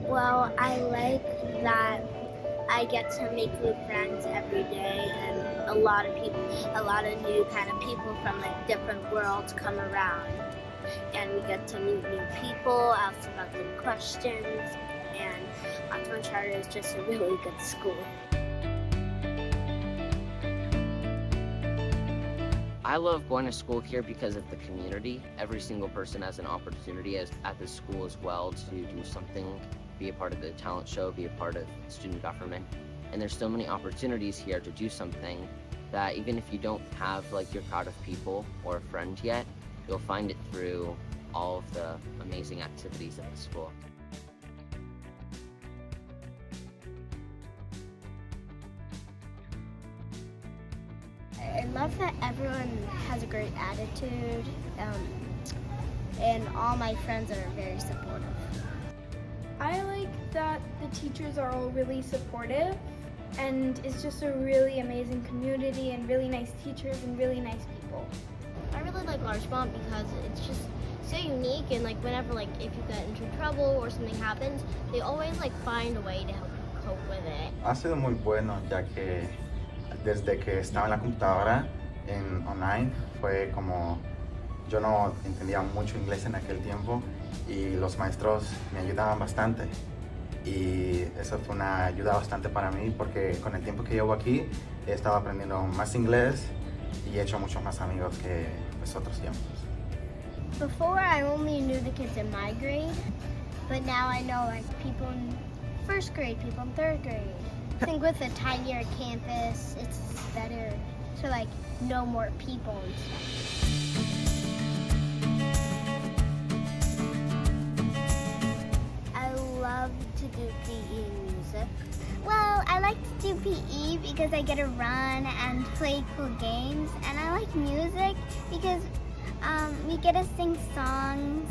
Well, I like that I get to make new friends every day, and a lot of new kind of people from like different worlds come around, and we get to meet new people, ask about them questions, and Larchmont Charter is just a really good school. I love going to school here because of the community. Every single person has an opportunity at the school as well to do something, be a part of the talent show, be a part of student government. And there's so many opportunities here to do something that even if you don't have like your crowd of people or a friend yet, you'll find it through all of the amazing activities at the school. I love that everyone has a great attitude, and all my friends are very supportive. I like that the teachers are all really supportive, and it's just a really amazing community and really nice teachers and really nice people. I really like Larchmont because it's just so unique, and like whenever like if you get into trouble or something happens, they always like find a way to help you cope with it. Ha sido muy bueno, ya que desde que estaba en la computadora en online fue como yo no entendía mucho inglés en aquel tiempo y los maestros me ayudaban bastante, y eso fue una ayuda bastante para mí porque con el tiempo que llevo aquí he estado aprendiendo más inglés y he hecho muchos más amigos que los otros tiempos. Before, I only knew the kids in my grade, but now I know like people in first grade, people in third grade. I think with a tinier campus, it's better to like know more people and stuff. I love to do PE and music. Well, I like to do PE because I get to run and play cool games, and I like music because we get to sing songs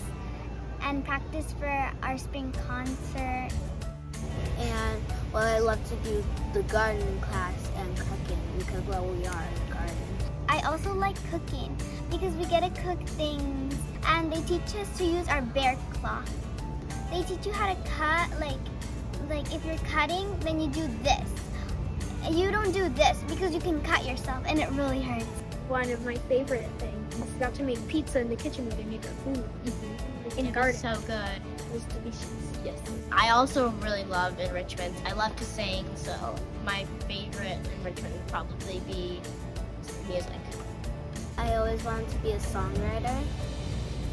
and practice for our spring concert. And well, I love to do the gardening class and cooking because well, we are in the garden. I also like cooking because we get to cook things, and they teach us to use our bear claw. They teach you how to cut, like if you're cutting, then you do this. You don't do this because you can cut yourself and it really hurts. One of my favorite things is got to make pizza in the kitchen where they make our food. In the garden. So good. It was delicious. Yes. I also really love enrichment. I love to sing, so my favorite enrichment would probably be music. I always wanted to be a songwriter,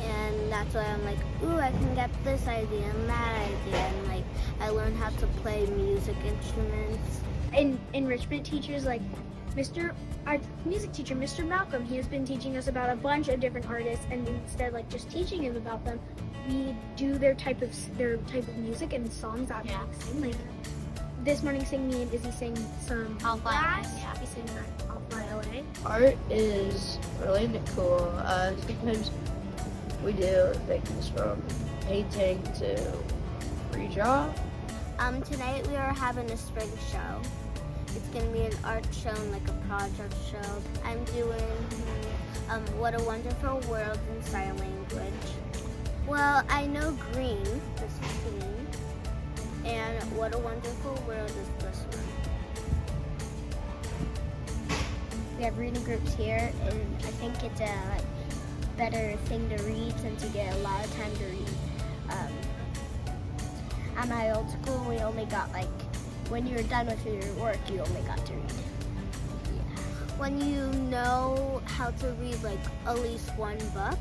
and that's why I'm like, ooh, I can get this idea and that idea, and like I learned how to play music instruments. And enrichment teachers like our music teacher, Mr. Malcolm, he has been teaching us about a bunch of different artists, and instead like just teaching him about them, we do their type of music and songs that Yeah. they sing. Like this morning, me and Izzy sang some I'll fly away, Glass. yeah. We sang that I'll Fly Away. Art is really cool. Sometimes we do things from painting to redraw. Tonight we are having a spring show. It's gonna be an art show and like a project show. I'm doing What a Wonderful World in sign language. Well, I know green, this is green, and What a Wonderful World is this one. We have reading groups here, and I think it's a better thing to read since you get a lot of time to read. At my old school, we only got when you were done with your work, you only got to read. Yeah. When you know how to read at least one book,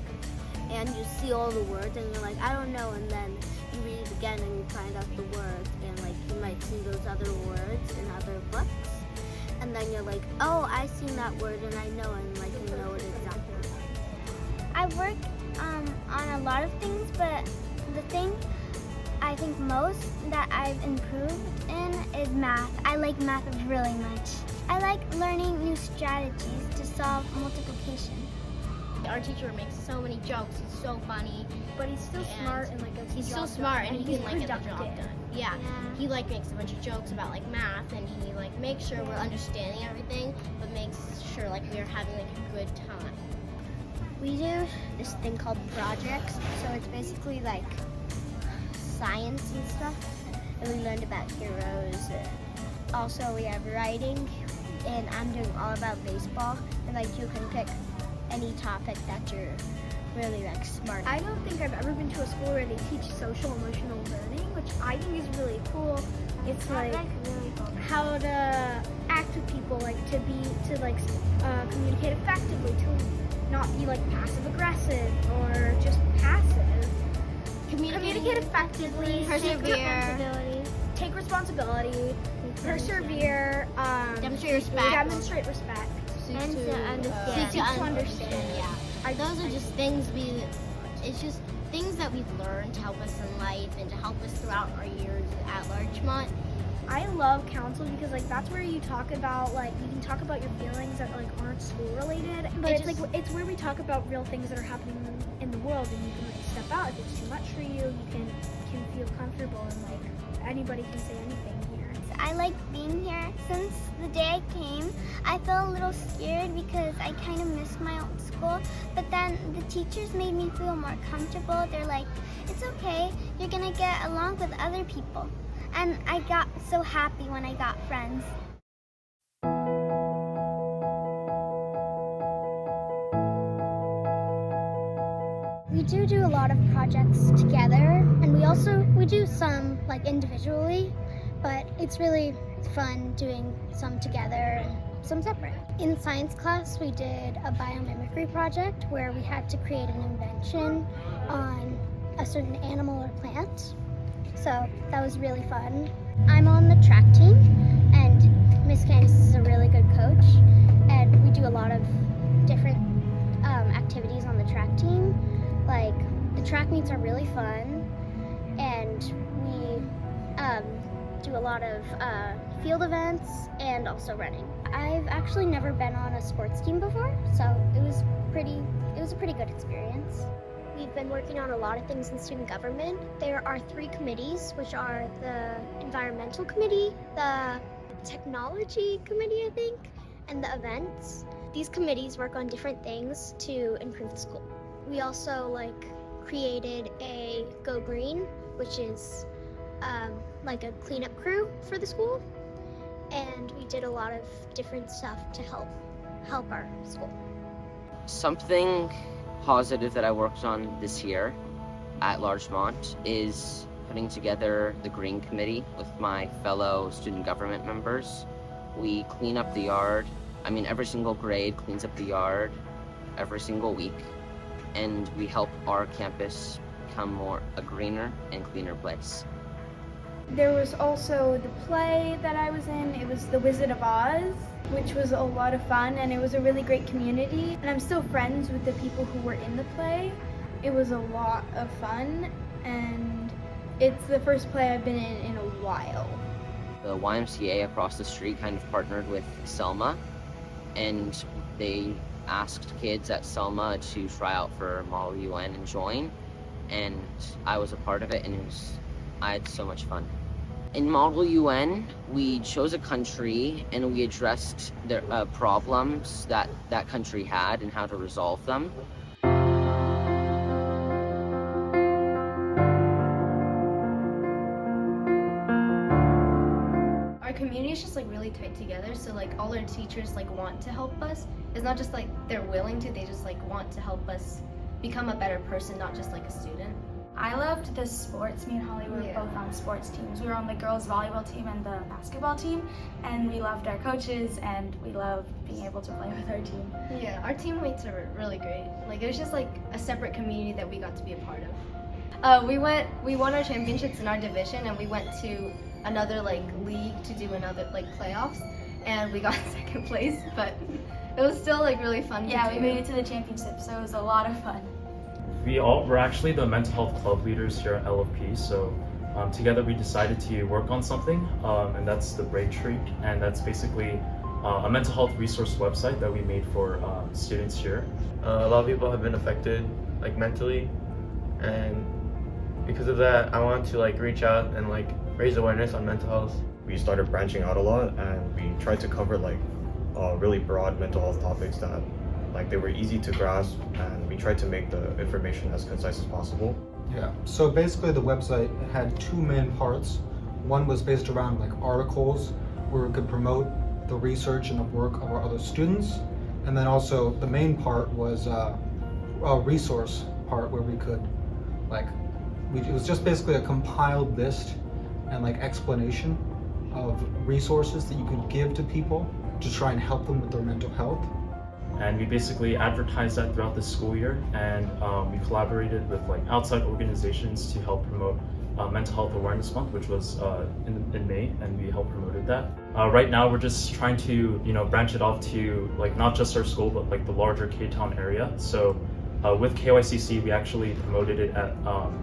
and you see all the words, and you're like, I don't know, and then you read it again and you find out the words, and you might see those other words in other books, and then you're like, oh, I've seen that word and I know, and you know it exactly. I work on a lot of things, but the thing I think most that I've improved in is math. I like math really much. I like learning new strategies to solve multiplication. Our teacher makes so many jokes. He's so funny, But he's still smart and he's so smart, and he he's can get the job productive. done. Yeah. He makes a bunch of jokes about math, and he makes sure we're understanding everything, but makes sure we're having a good time. We do this thing called projects, so it's basically science and stuff. and we learned about heroes. Also, we have writing, and I'm doing all about baseball. And like you can pick any topic that you're really like smart. I don't think I've ever been to a school where they teach social emotional learning, which I think is really cool. It's like how to act with people, like to communicate effectively, to not be like passive aggressive or just passive. Communicate effectively, take responsibility, persevere, demonstrate respect, And to understand. seek to understand. Yeah. Those are just things it's just things that we've learned to help us in life and to help us throughout our years at Larchmont. I love council because like that's where you talk about you can talk about your feelings that like aren't school related, but it's where we talk about real things that are happening in the world, and you can like step out if it's too much for you. You can feel comfortable, and like anybody can say anything here. I like being here. Since the day I came, I felt a little scared because I kind of missed my old school, but then the teachers made me feel more comfortable. They're like, it's okay, you're gonna get along with other people. And I got so happy when I got friends. We do a lot of projects together, and we do some like individually, but it's really fun doing some together and some separate. In science class, we did a biomimicry project where we had to create an invention on a certain animal or plant. So that was really fun. I'm on the track team, and Miss Candice is a really good coach, and we do a lot of different activities on the track team. Like, the track meets are really fun, and we do a lot of field events and also running. I've actually never been on a sports team before, so it was a pretty good experience. We've been working on a lot of things in student government. There are 3 committees, which are the environmental committee, the technology committee, I think, and the events. These committees work on different things to improve the school. We also created a Go Green, which is like a cleanup crew for the school, and we did a lot of different stuff to help our school. Something positive that I worked on this year at Larchmont is putting together the Green Committee with my fellow student government members. We clean up the yard. Every single grade cleans up the yard every single week, and we help our campus become a greener and cleaner place. There was also the play that I was in. It was The Wizard of Oz, which was a lot of fun, and it was a really great community. And I'm still friends with the people who were in the play. It was a lot of fun, and it's the first play I've been in a while. The YMCA across the street kind of partnered with Selma, and they asked kids at Selma to try out for Model UN and join, and I was a part of it, and I had so much fun. In Model UN, we chose a country and we addressed the problems that that country had and how to resolve them. Our community is just really tight together, so all our teachers want to help us. It's not just they're willing to, they just want to help us become a better person, not just a student. I loved the sports. Me and Holly were both on sports teams. We were on the girls volleyball team and the basketball team, and we loved our coaches, and we loved being able to play with our team. Yeah, our teammates are really great. It was just a separate community that we got to be a part of. We won our championships in our division, and we went to another league to do another playoffs, and we got second place, but it was still really fun. Yeah, we made it to the championship, so it was a lot of fun. We're actually the mental health club leaders here at LFP, so together we decided to work on something, and that's the Braintree, and that's basically a mental health resource website that we made for students here. A lot of people have been affected mentally, and because of that I wanted to reach out and raise awareness on mental health. We started branching out a lot, and we tried to cover really broad mental health topics that they were easy to grasp, and we tried to make the information as concise as possible. Yeah, so basically the website had 2 main parts. One was based around like articles where we could promote the research and the work of our other students. And then also the main part was a resource part where we could it was just basically a compiled list and like explanation of resources that you could give to people to try and help them with their mental health. And we basically advertised that throughout the school year, and we collaborated with like outside organizations to help promote Mental Health Awareness Month, which was in May, and we helped promoted that. Right now, we're just trying to branch it off to like not just our school, but like the larger K-Town area. So with KYCC, we actually promoted it at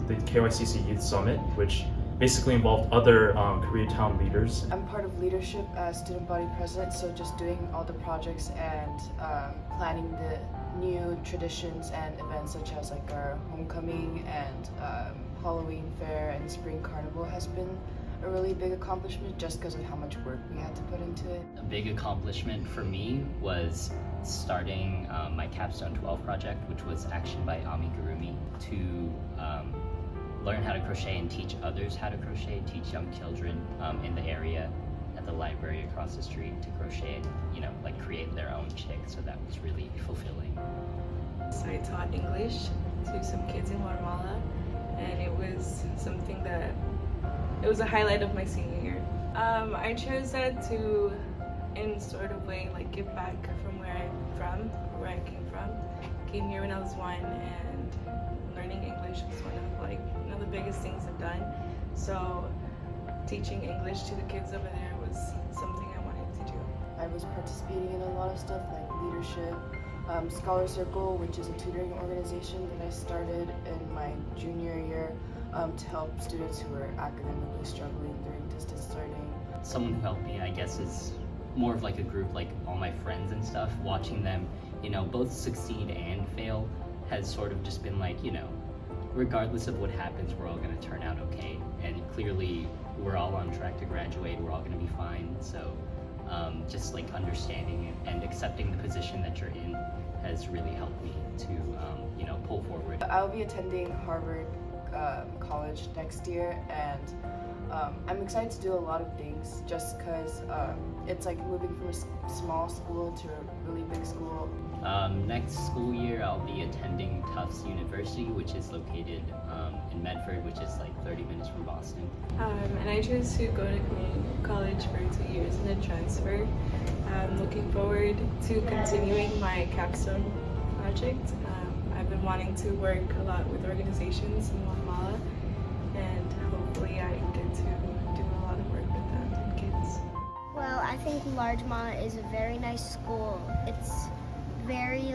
the KYCC Youth Summit, which basically involved other Koreatown leaders. I'm part of leadership as student body president, so just doing all the projects and planning the new traditions and events such as like our homecoming and Halloween fair and spring carnival has been a really big accomplishment just because of how much work we had to put into it. A big accomplishment for me was starting my Capstone 12 project, which was actioned by amigurumi to learn how to crochet and teach others how to crochet, teach young children in the area at the library across the street to crochet and, like create their own chick. So that was really fulfilling. So I taught English to some kids in Guatemala, and it was something that, it was a highlight of my senior year. I chose that to, in sort of way, like give back from where I came from. Came here when I was 1, and learning English was one of the biggest things I've done. So teaching English to the kids over there was something I wanted to do. I was participating in a lot of stuff like leadership, Scholar Circle, which is a tutoring organization that I started in my junior year to help students who are academically struggling during distance learning. Someone who helped me, I guess, is more of like a group, like all my friends and stuff. Watching them, both succeed and fail has sort of just been like, regardless of what happens, we're all going to turn out okay. And clearly, we're all on track to graduate. We're all going to be fine. So just like understanding and accepting the position that you're in has really helped me to, pull forward. I'll be attending Harvard College next year, and I'm excited to do a lot of things just because it's like moving from a small school to a really big school. Next school year, I'll be attending Tufts University, which is located in Medford, which is like 30 minutes from Boston. And I chose to go to community college for 2 years and then transfer. I'm looking forward to continuing my capstone project. I've been wanting to work a lot with organizations in Guatemala, and hopefully I get to do a lot of work with them and kids. Well, I think Larchmont is a very nice school. It's very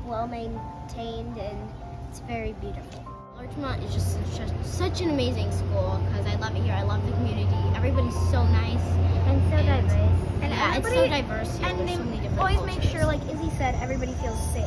well maintained and it's very beautiful. Larchmont is just such an amazing school because I love it here. I love the community. Everybody's so nice and so diverse. And yeah, it's so diverse here. And there's they so many different always cultures. make sure, like Izzy said, everybody feels safe.